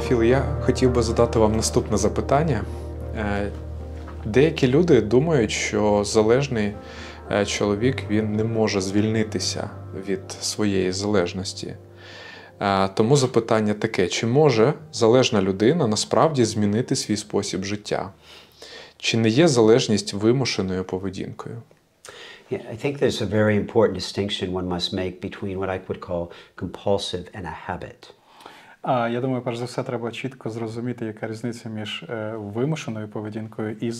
Філ, я хотів би задати вам наступне запитання. Деякі люди думають, що залежний чоловік, він не може звільнитися від своєї залежності. Тому запитання таке, чи може залежна людина насправді змінити свій спосіб життя? Чи не є залежність вимушеною поведінкою? I think there's a very important distinction one must make between what I would call compulsive and a habit. Я думаю, перш за все, треба чітко зрозуміти, яка різниця між вимушеною поведінкою і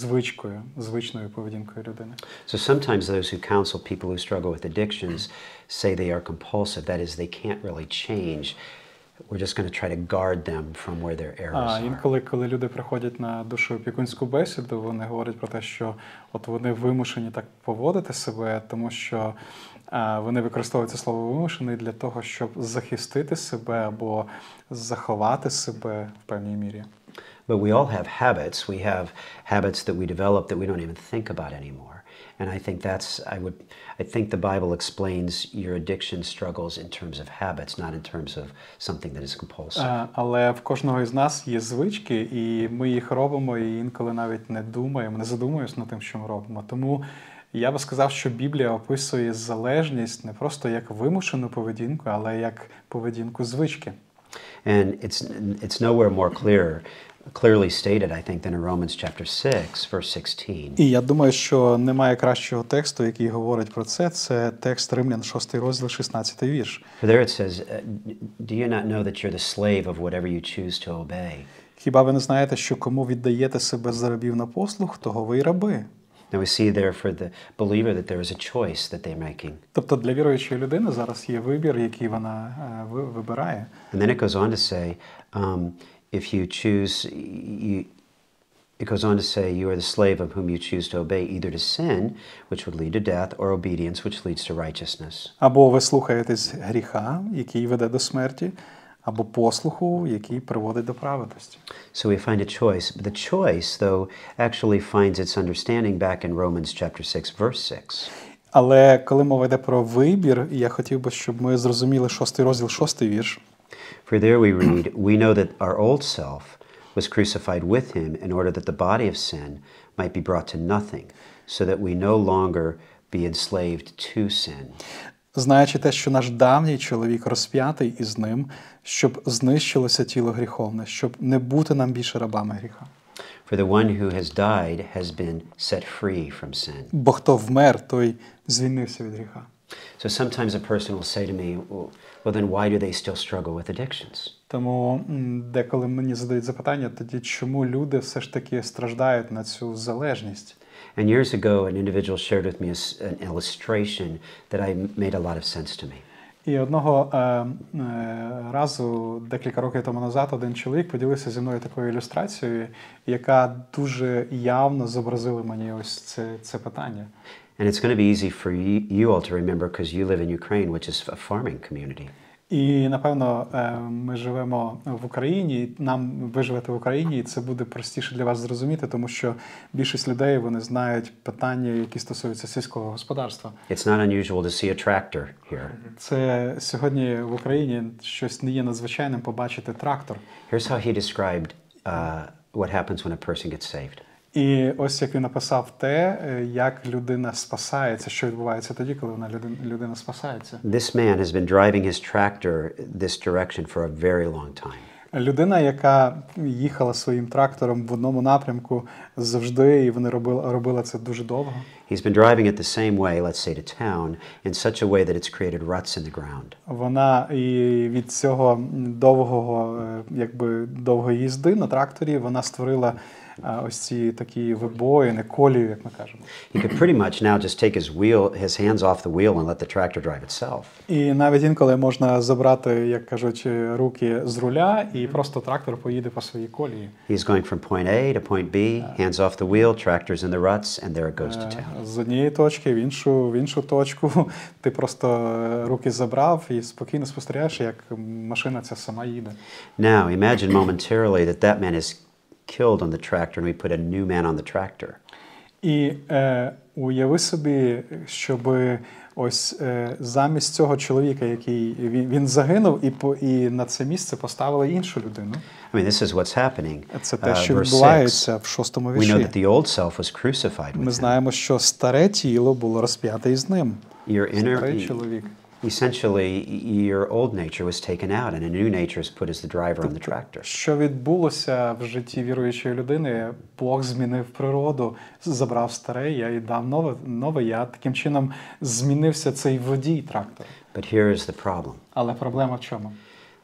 звичною поведінкою людини. So sometimes those who counsel people who struggle with addictions say they are compulsive. That is, they can't really change. We're just going to try to guard them from where their errors are. Інколи, коли люди приходять на душоопікунську бесіду, вони говорять про те, що от вони вимушені так поводити себе, тому що вони використовують це слово «вимушений» для того, щоб захистити себе або заховати себе в певній мірі. But we all have habits. We have habits that we develop that we don't even think about anymore. And I think I think the Bible explains your addiction struggles in terms of habits, not in terms of something that is compulsive. Але в кожного із нас є звички, і ми їх робимо, і інколи навіть не думаємо, не задумуємося над тим, що ми робимо. Тому я би сказав, що Біблія описує залежність не просто як вимушену поведінку, але як поведінку звички. And it's nowhere more clearly stated, I think, than in Romans chapter 6, verse 16. І я думаю, що немає кращого тексту, який говорить про це. Це текст Римлян, 6 розділ, 16 вірш. For there it says, do you not know that you're the slave of whatever you choose to obey? Хіба ви не знаєте, що кому віддаєте себе за рабів на послуг, того ви й раби? Now we see there for the believer that there is a choice that they're making. Тобто для віруючої людини зараз є вибір, який вона вибирає. And then it goes on to say, if you choose, it goes on to say, you are the slave of whom you choose to obey, either to sin, which would lead to death, or obedience, which leads to righteousness. Або ви слухаєтесь гріха, який веде до смерті, або послуху, який приводить до праведності. So we find a choice. But the choice, though, actually finds its understanding back in Romans chapter 6, verse 6. Але коли мова йде про вибір, я хотів би, щоб ми зрозуміли 6 розділ, 6 вірш. For there we read, we know that our old self was crucified with him in order that the body of sin might be brought to nothing, so that we no longer be enslaved to sin. Знаючи те, що наш давній чоловік розп'ятий із ним, щоб знищилося тіло гріховне, щоб не бути нам більше рабами гріха. For the one who has died has been set free from sin. Бо хто вмер, той звільнився від гріха. So sometimes a person will say to me, well then why do they still struggle with addictions? Тому деколи мені задають запитання, тоді чому люди все ж таки страждають на цю залежність? And years ago an individual shared with me an illustration that made a lot of sense to me. І одного разу, декілька років тому назад, один чоловік поділився зі мною такою ілюстрацією, яка дуже явно зобразила мені ось це питання. And it's going to be easy for you all to remember because you live in Ukraine, which is a farming community. І, напевно, ми живемо в Україні, ви живете в Україні, і це буде простіше для вас зрозуміти, тому що більшість людей, вони знають питання, які стосуються сільського господарства. It's not unusual to see a tractor here. Це сьогодні в Україні щось не є надзвичайним побачити трактор. Here's how he described what happens when a person gets saved. І ось як він написав те, як людина спасається, що відбувається тоді, коли людина спасається. This man has been driving his tractor this direction for a very long time. Людина, яка їхала своїм трактором в одному напрямку завжди, і вони робили це дуже довго. He's been driving it the same way, let's say to town, in such a way that it's created ruts in the ground. Вона і від цього довгої їзди на тракторі вона створила ось ці такі вибоїни, колію, як ми кажемо. He could pretty much now just take his hands off the wheel and let the tractor drive itself. І навіть інколи можна забрати, як кажуть, руки з руля, і просто трактор поїде по своїй колії. He's going from point A to point B, hands off the wheel, tractor's in the ruts, and there it goes to town. З однієї точки в іншу точку. Ти просто руки забрав і спокійно спостерігаєш, як машина ця сама їде. Now, imagine momentarily that man is killed on the tractor and we put a new man on the tractor. І уяви собі, щоб ось замість цього чоловіка, який він загинув, і на це місце поставили іншу людину. I mean, this is what's happening. Це те, що Verse відбувається в 6-му We know вірші. that the old self was crucified Ми with him. знаємо, що старе тіло було розп'яте із ним. Старий чоловік. Essentially, your old nature was taken out, and a new nature is put as the driver on the tractor. Що відбулося в житті віруючої людини? Бог змінив природу, забрав старе я і дав нове я. Таким чином змінився цей водій трактора. But here is the problem. Але проблема в чому?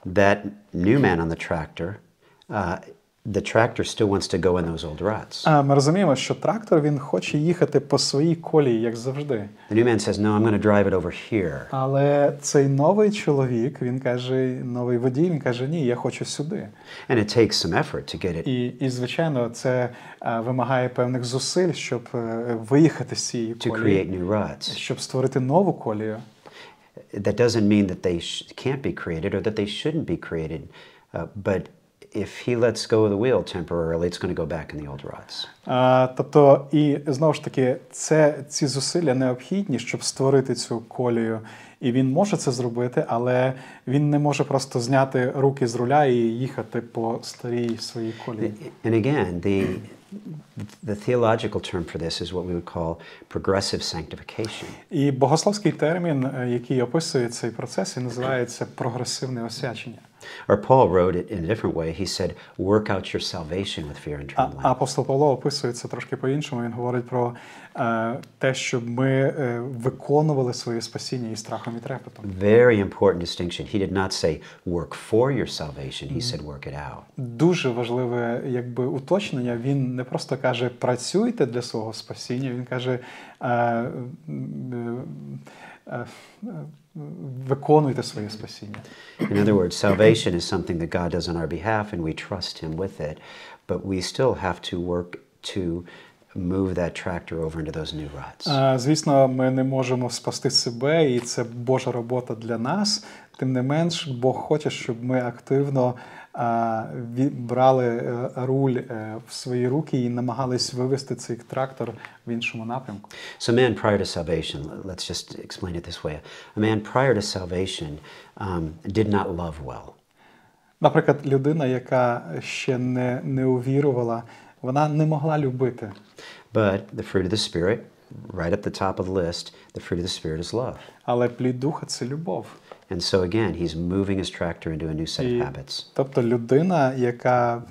That new man on the tractor, the tractor still wants to go in those old ruts. Ми розуміємо, що трактор, він хоче їхати по своїй колії, як завжди. The new man says, no, I'm going to drive it over here. Але цей новий чоловік, він каже, новий водій, він каже, ні, я хочу сюди. And it takes some effort to get it. І звичайно, це вимагає певних зусиль, щоб виїхати з цієї To колії, create new ruts. щоб створити нову колію. That doesn't mean that they can't be created or that they shouldn't be created, but if he lets go of the wheel temporarily, it's going to go back in the old ruts. Тобто, і знову ж таки, ці зусилля необхідні, щоб створити цю колію. І він може це зробити, але він не може просто зняти руки з руля і їхати по старій своїй колії. And again, the theological term for this is what we would call progressive sanctification. І богословський термін, який описує цей процес, він називається прогресивне освячення. Or Paul wrote it in a different way. He said, work out your salvation with fear and trembling. Апостол Павло описує це трошки по-іншому. Він говорить про те, щоб ми виконували своє спасіння із страхом і трепетом. Very important distinction. He did not say, work for your salvation. He said, work it out. Дуже важливе, якби, уточнення. Він не просто каже, працюйте для свого спасіння. Він каже, виконуйте своє спасіння. In other words, salvation is something that God does on our behalf and we trust Him with it, but we still have to work to move that tractor over into those new ruts. Звісно, ми не можемо спасти себе, і це Божа робота для нас. Тим не менш, Бог хоче, щоб ми активно брали руль в свої руки і намагались вивести цей трактор в іншому напрямку. So man prior to salvation, let's just explain it this way. A man prior to salvation did not love well. Наприклад, людина, яка ще не увірувала, вона не могла любити. But the fruit of the Spirit, right at the top of the list, the fruit of the Spirit is love. Але плід Духа – це любов. And so again, he's moving his tractor into a new set of habits. Тобто людина, яка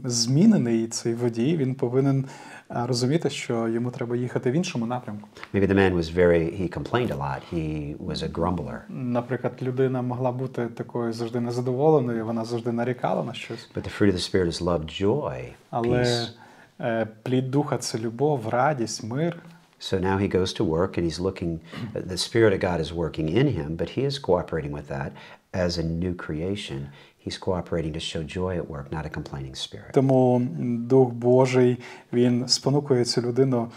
змінений цей водій, він повинен розуміти, що йому треба їхати в іншому напрямку. Maybe the man was he complained a lot. He was a grumbler. Наприклад, людина могла бути такою завжди незадоволеною, вона завжди нарікала на щось. But the fruit of the Spirit is love, joy, peace. Але плід Духа – це любов, радість, мир. So now he goes to work and he's looking, the Spirit of God is working in him, but he is cooperating with that as a new creation. He's cooperating to show joy at work, not a complaining spirit. Тому Дух Божий, він спонукує цю людину.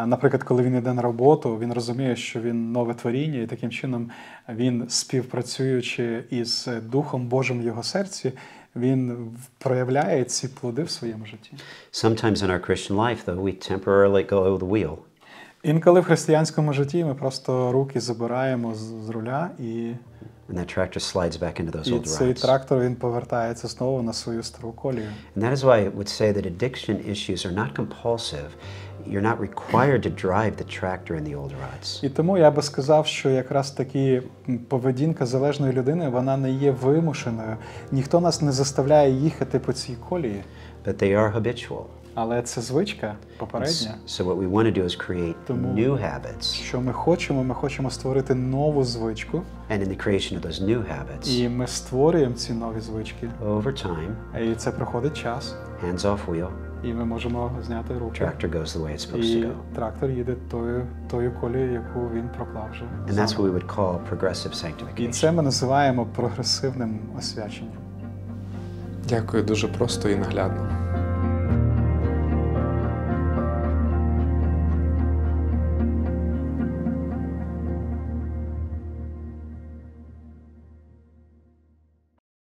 Наприклад, коли він йде на роботу, він розуміє, що він нове творіння, і таким чином він, співпрацюючи із Духом Божим в його серці, він проявляє ці плоди в своєму житті. Sometimes in our Christian life, though, we temporarily go the wheel. Інколи в християнському житті ми просто руки забираємо з руля, і And that tractor slides back into those old цей ruts. трактор, він повертається знову на свою стару колію. And that is why I would say that addiction issues are not compulsive. You're not required to drive the tractor in the old ruts. І тому я би сказав, що якраз таки поведінка залежної людини, вона не є вимушеною. Ніхто нас не заставляє їхати по цій колії. But they are habitual. Але це звичка попередня. So what we want to do is create new habits. Що ми хочемо створити нову звичку. And in the creation of those new habits, І ми створюємо ці нові звички. over time, І це проходить час. hands off wheel, І ми можемо зняти руки. tractor goes the way it's supposed to І go. трактор їде тою колією, яку він проклав вже. And that's what we would call progressive І це sanctification. ми називаємо прогресивним освяченням. Дякую, дуже просто і наглядно.